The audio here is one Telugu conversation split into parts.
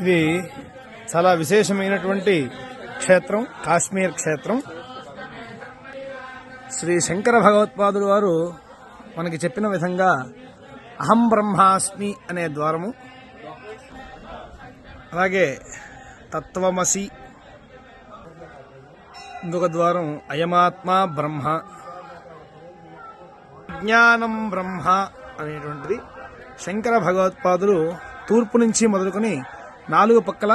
ఇది చాలా విశేషమైనటువంటి క్షేత్రం, కాశ్మీర్ క్షేత్రం. శ్రీ శంకర భగవత్పాదులు వారు మనకి చెప్పిన విధంగా అహం బ్రహ్మాస్మి అనే ద్వారము, అలాగే తత్వమసి ఇంకొక ద్వారం, అయమాత్మ బ్రహ్మ, జ్ఞానం బ్రహ్మ అనేటువంటిది శంకర భగవత్పాదులు తూర్పు నుంచి మొదలుకొని 4 పక్కల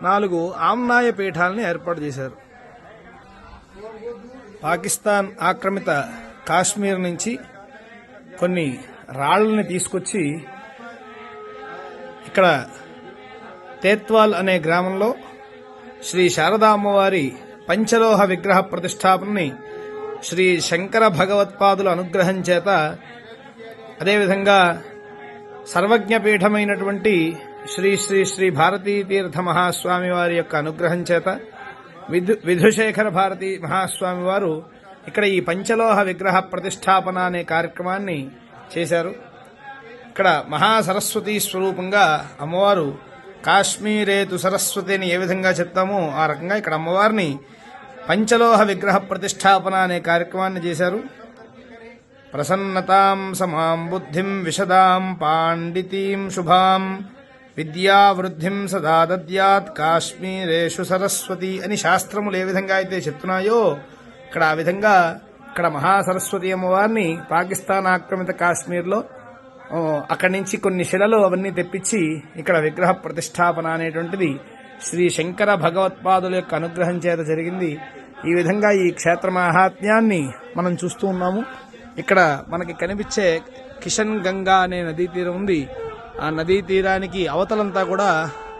4 ఆమ్నాయ పీఠాలని ఏర్పాటు చేశారు. పాకిస్తాన్ ఆక్రమిత కాశ్మీర్ నుంచి కొన్ని రాళ్లని తీసుకొచ్చి ఇక్కడ తేత్వాల్ అనే గ్రామంలో శ్రీ శారదా అమ్మవారి పంచలోహ విగ్రహ ప్రతిష్టాపనని శ్రీ శంకర భగవత్పాదుల అనుగ్రహం చేత, అదేవిధంగా సర్వజ్ఞపీఠమైనటువంటి శ్రీ శ్రీ శ్రీ భారతీ తీర్థ మహాస్వామి వారి యొక్క అనుగ్రహం చేత, విధుశేఖర భారతీ మహాస్వామి వారు ఇక్కడ ఈ పంచలోహ విగ్రహ ప్రతిష్టాపన అనే కార్యక్రమాన్ని చేశారు. ఇక్కడ మహాసరస్వతి స్వరూపంగా అమ్మవారు కాశ్మీరేతు సరస్వతి అని ఏ విధంగా చెప్తామో ఆ రకంగా ఇక్కడ అమ్మవారిని పంచలోహ విగ్రహ ప్రతిష్టాపన అనే కార్యక్రమాన్ని చేశారు. ప్రసన్నతాం సమాం బుద్ధిం విశదాం పాండితీం శుభాం విద్యావృద్ధిం సదా దద్యాత్ కాశ్మీరేషు సరస్వతి అని శాస్త్రములు ఏ విధంగా అయితే చెప్తున్నాయో ఇక్కడ ఆ విధంగా ఇక్కడ మహాసరస్వతి అమ్మవారిని పాకిస్తాన్ ఆక్రమిత కాశ్మీర్లో అక్కడి నుంచి కొన్ని శిలలు అవన్నీ తెప్పించి ఇక్కడ విగ్రహ ప్రతిష్టాపన అనేటువంటిది శ్రీ శంకర భగవత్పాదుల యొక్క అనుగ్రహం చేత జరిగింది. ఈ విధంగా ఈ క్షేత్ర మహాత్మ్యాన్ని మనం చూస్తూ ఉన్నాము. ఇక్కడ మనకి కనిపించే కిషన్ గంగా అనే నదీ తీరం ఉంది. ఆ నదీ తీరానికి అవతలంతా కూడా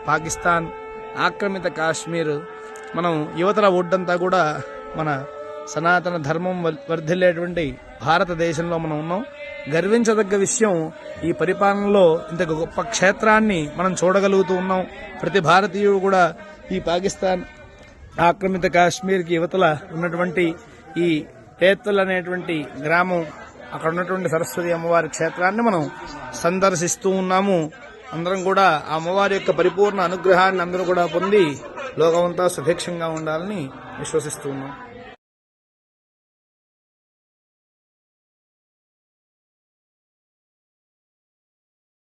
పాకిస్తాన్ ఆక్రమిత కాశ్మీర్, మనం యువతల ఒడ్డంతా కూడా మన సనాతన ధర్మం వర్ధిల్లేటువంటి భారతదేశంలో మనం ఉన్నాం. గర్వించదగ్గ విషయం, ఈ పరిపాలనలో ఇంత గొప్ప క్షేత్రాన్ని మనం చూడగలుగుతూ ఉన్నాం. ప్రతి భారతీయుడు కూడా ఈ పాకిస్తాన్ ఆక్రమిత కాశ్మీర్కి యువతల ఉన్నటువంటి ఈ తేత్తుల్ అనేటువంటి గ్రామం, అక్కడ ఉన్నటువంటి సరస్వతి అమ్మవారి క్షేత్రాన్ని మనం సందర్శిస్తూ ఉన్నాము. అందరం కూడా ఆ అమ్మవారి యొక్క పరిపూర్ణ అనుగ్రహాన్ని అందరూ కూడా పొంది లోకమంతా సుభిక్షంగా ఉండాలని విశ్వసిస్తూ ఉన్నాం.